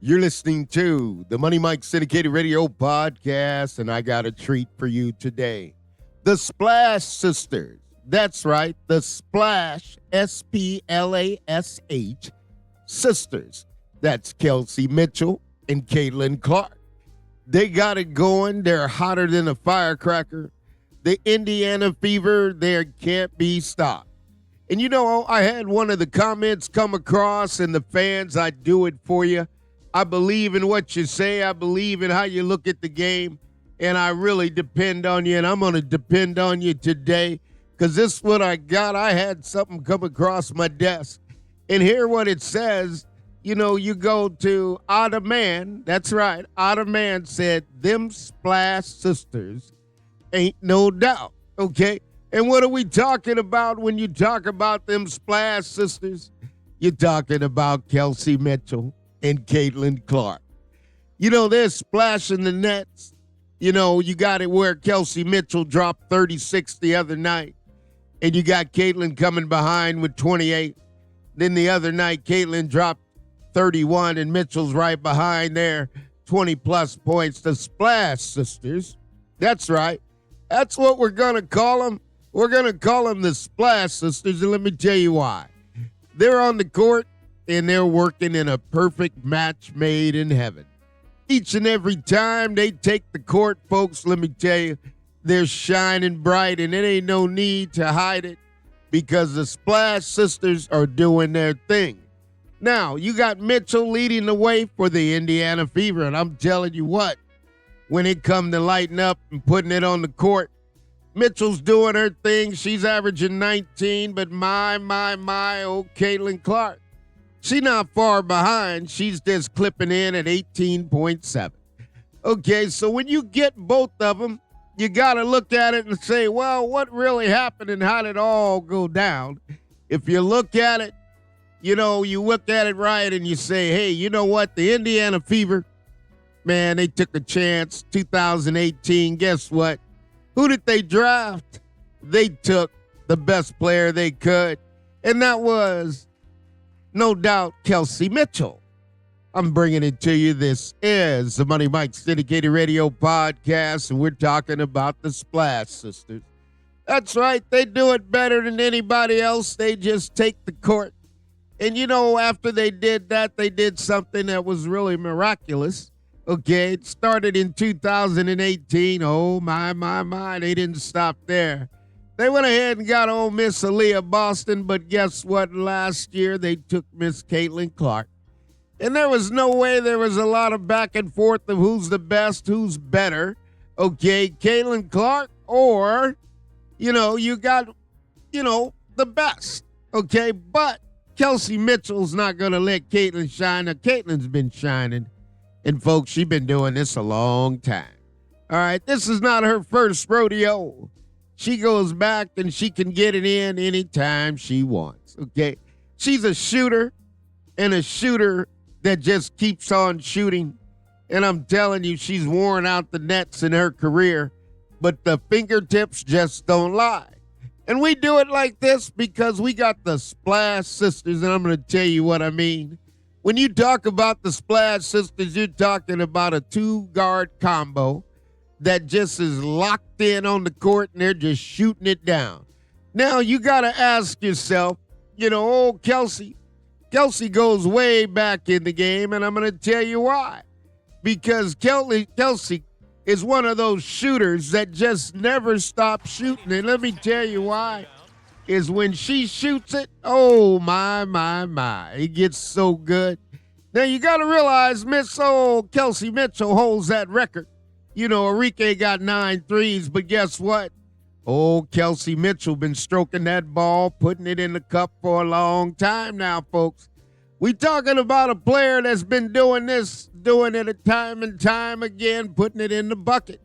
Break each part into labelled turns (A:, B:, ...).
A: You're listening to the Money Mike Syndicated Radio Podcast, and I got a treat for you today. The Splash Sisters. That's right, the Splash, S-P-L-A-S-H, Sisters. That's Kelsey Mitchell and Caitlinclark. They got it going. They're hotter than a firecracker. The Indiana fever, there can't be stopped. And you know, I had one of the comments come across, and the fans, I do it for you. I believe in what you say. I believe in how you look at the game. And I really depend on you. And I'm going to depend on you today because this is what I got. I had something come across my desk. And hear what it says. You know, you go to Otta Man. That's right. Otta Man said, them Splash Sisters ain't no doubt. Okay? And what are we talking about when you talk about them Splash Sisters? You're talking about Kelsey Mitchell and Caitlinclark. You know, they're splashing the nets. You know, you got it where Kelsey Mitchell dropped 36 the other night, and you got Caitlin coming behind with 28. Then the other night, Caitlin dropped 31, and Mitchell's right behind there, 20-plus points. The Splash Sisters. That's right. That's what we're going to call them. We're going to call them the Splash Sisters, and let me tell you why. They're on the court, and they're working in a perfect match made in heaven. Each and every time they take the court, folks, let me tell you, they're shining bright, and it ain't no need to hide it because the Splash Sisters are doing their thing. Now, you got Mitchell leading the way for the Indiana Fever, and I'm telling you what, when it come to lighting up and putting it on the court, Mitchell's doing her thing. She's averaging 19, but my, oh, Caitlinclark. She's not far behind. She's just clipping in at 18.7. Okay, so when you get both of them, you got to look at it and say, well, what really happened and how did it all go down? If you look at it, you know, you look at it right and you say, hey, you know what? The Indiana Fever, man, they took a chance. 2018, guess what? Who did they draft? They took the best player they could, and that was, no doubt, Kelsey Mitchell. I'm bringing it to you. This is the Money Mike Syndicated Radio Podcast, and we're talking about the Splash Sisters. That's right. They do it better than anybody else. They just take the court. And, you know, after they did that, they did something that was really miraculous. Okay, it started in 2018. Oh, my. They didn't stop there. They went ahead and got old Miss Aaliyah Boston, but guess what? Last year, they took Miss Caitlinclark. And there was no way there was a lot of back and forth of who's the best, who's better. Okay, Caitlinclark or, you know, you got, you know, the best. Okay, but Kelsey Mitchell's not going to let Caitlin shine. Now, Caitlin's been shining. And, folks, she's been doing this a long time. All right, this is not her first rodeo. She goes back and she can get it in anytime she wants, okay? She's a shooter, and a shooter that just keeps on shooting. And I'm telling you, she's worn out the nets in her career, but the fingertips just don't lie. And we do it like this because we got the Splash Sisters, and I'm going to tell you what I mean. When you talk about the Splash Sisters, you're talking about a two-guard combo that just is locked in on the court, and they're just shooting it down. Now, you got to ask yourself, you know, old Kelsey goes way back in the game, and I'm going to tell you why. Because Kelsey is one of those shooters that just never stops shooting, and let me tell you why. Is when she shoots it, oh, my. It gets so good. Now, you got to realize Miss old Kelsey Mitchell holds that record. You know, Enrique got 9 threes, but guess what? Old Kelsey Mitchell been stroking that ball, putting it in the cup for a long time now, folks. We talking about a player that's been doing this, doing it a time and time again, putting it in the bucket.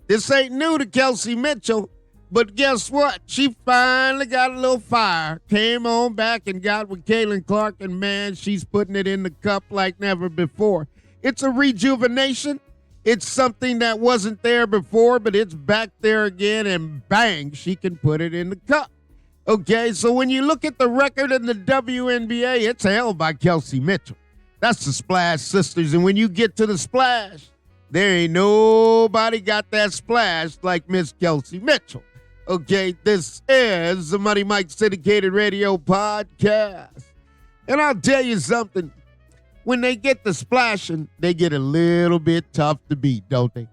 A: This ain't new to Kelsey Mitchell. But guess what? She finally got a little fire. Came on back and got with Caitlinclark, and man, she's putting it in the cup like never before. It's a rejuvenation. It's something that wasn't there before, but it's back there again, and bang, she can put it in the cup. Okay, so when you look at the record in the WNBA, it's held by Kelsey Mitchell. That's the Splash Sisters. And when you get to the splash, there ain't nobody got that splash like Miss Kelsey Mitchell. Okay, this is the Money Mike Syndicated Radio Podcast. And I'll tell you something. When they get the splashing, they get a little bit tough to beat, don't they?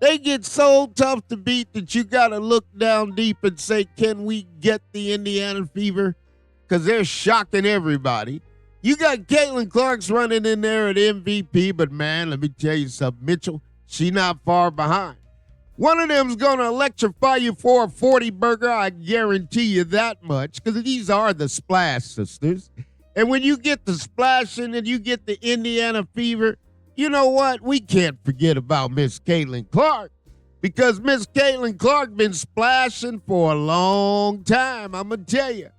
A: They get so tough to beat that you got to look down deep and say, can we get the Indiana Fever? Because they're shocking everybody. You got Caitlin Clark's running in there at MVP, but man, let me tell you something. Mitchell, she not far behind. One of them's going to electrify you for a 40 burger, I guarantee you that much, because these are the Splash Sisters. And when you get the splashing and you get the Indiana Fever, you know what? We can't forget about Miss Caitlin Clark, because Miss Caitlin Clark been splashing for a long time, I'm going to tell you.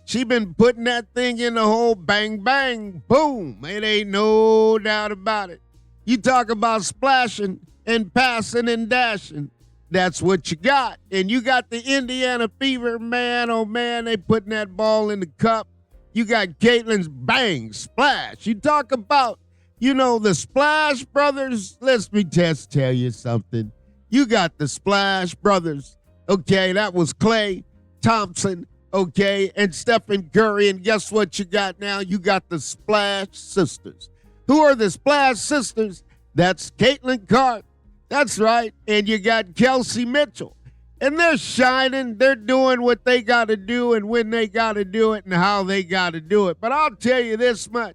A: She been putting that thing in the hole, bang, bang, boom. It ain't no doubt about it. You talk about splashing and passing and dashing. That's what you got. And you got the Indiana Fever, man, oh man, they putting that ball in the cup. You got Caitlin's bang, splash. You talk about, the Splash Brothers. Let me just tell you something. You got the Splash Brothers. Okay, that was Klay Thompson, okay, and Stephen Curry. And guess what you got now? You got the Splash Sisters. Who are the Splash Sisters? That's Caitlin Clark. That's right. And you got Kelsey Mitchell. And they're shining. They're doing what they got to do and when they got to do it and how they got to do it. But I'll tell you this much.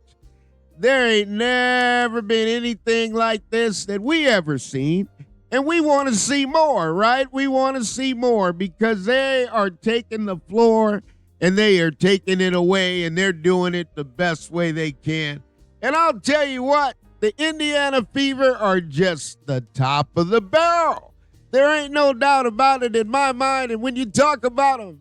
A: There ain't never been anything like this that we ever seen. And we want to see more, right? We want to see more because they are taking the floor and they are taking it away and they're doing it the best way they can. And I'll tell you what. The Indiana Fever are just the top of the barrel. There ain't no doubt about it in my mind. And when you talk about them,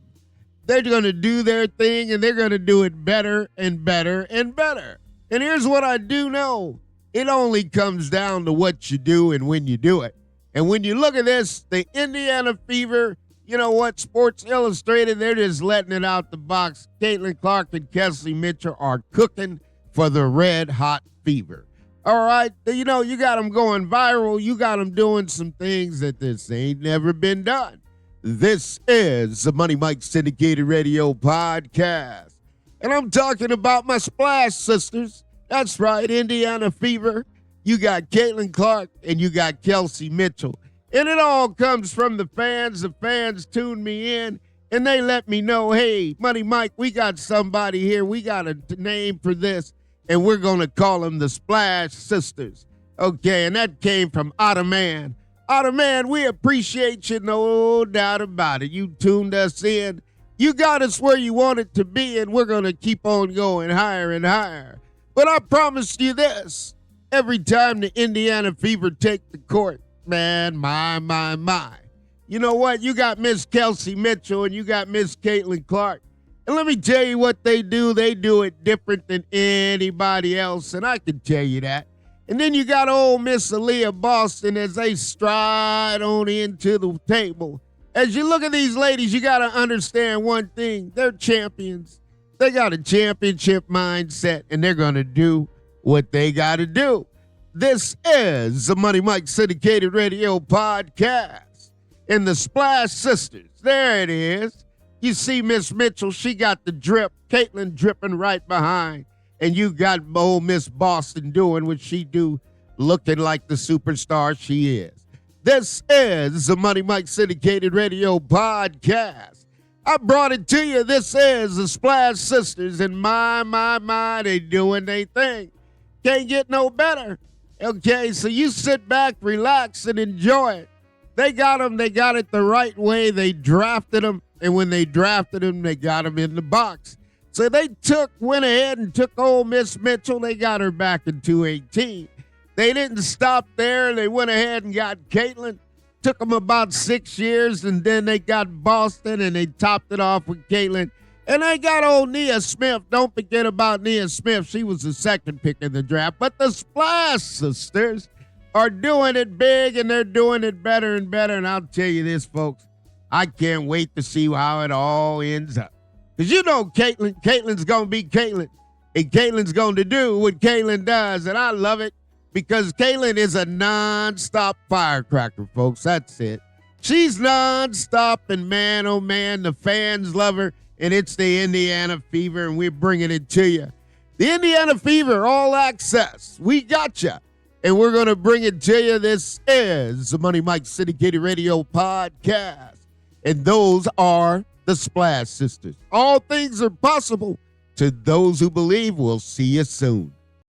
A: they're going to do their thing and they're going to do it better and better and better. And here's what I do know. It only comes down to what you do and when you do it. And when you look at this, the Indiana Fever, you know what? Sports Illustrated, they're just letting it out the box. Caitlin Clark and Kelsey Mitchell are cooking for the red hot fever. All right, you got them going viral. You got them doing some things that this ain't never been done. This is the Money Mike Syndicated Radio Podcast. And I'm talking about my Splash Sisters. That's right, Indiana Fever. You got Caitlin Clark and you got Kelsey Mitchell. And it all comes from the fans. The fans tune me in and they let me know, hey, Money Mike, we got somebody here. We got a name for this. And we're going to call them the Splash Sisters. Okay, and that came from Ottoman. Ottoman, we appreciate you, no doubt about it. You tuned us in. You got us where you want it to be, and we're going to keep on going higher and higher. But I promise you this. Every time the Indiana Fever take the court, man, my. You know what? You got Miss Kelsey Mitchell, and you got Miss Caitlin Clark. And let me tell you what they do. They do it different than anybody else, and I can tell you that. And then you got old Miss Aaliyah Boston as they stride on into the table. As you look at these ladies, you got to understand one thing. They're champions. They got a championship mindset, and they're going to do what they got to do. This is the Money Mike Syndicated Radio Podcast. And the Splash Sisters, there it is. You see Miss Mitchell, she got the drip. Caitlin dripping right behind. And you got old Miss Boston doing what she do, looking like the superstar she is. This is the Money Mike Syndicated Radio Podcast. I brought it to you. This is the Splash Sisters. And my, they doing their thing. Can't get no better. Okay, so you sit back, relax, and enjoy it. They got them. They got it the right way. They drafted them. And when they drafted him, they got him in the box. So they went ahead and took old Miss Mitchell. They got her back in 2018. They didn't stop there. They went ahead and got Caitlin. Took them about 6 years, and then they got Boston, and they topped it off with Caitlin. And they got old Nia Smith. Don't forget about Nia Smith. She was the second pick in the draft. But the Splash Sisters are doing it big, and they're doing it better and better. And I'll tell you this, folks. I can't wait to see how it all ends up. Because you know Caitlin's going to be Caitlin. And Caitlin's going to do what Caitlin does, and I love it because Caitlin is a nonstop firecracker, folks. That's it. She's nonstop, and man, oh man, the fans love her, and it's the Indiana Fever, and we're bringing it to you. The Indiana Fever, all access. We got you, and we're going to bring it to you. This is the Money Mike Syndicated Radio Podcast, and those are the Splash Sisters. All things are possible to those who believe. We'll see you soon.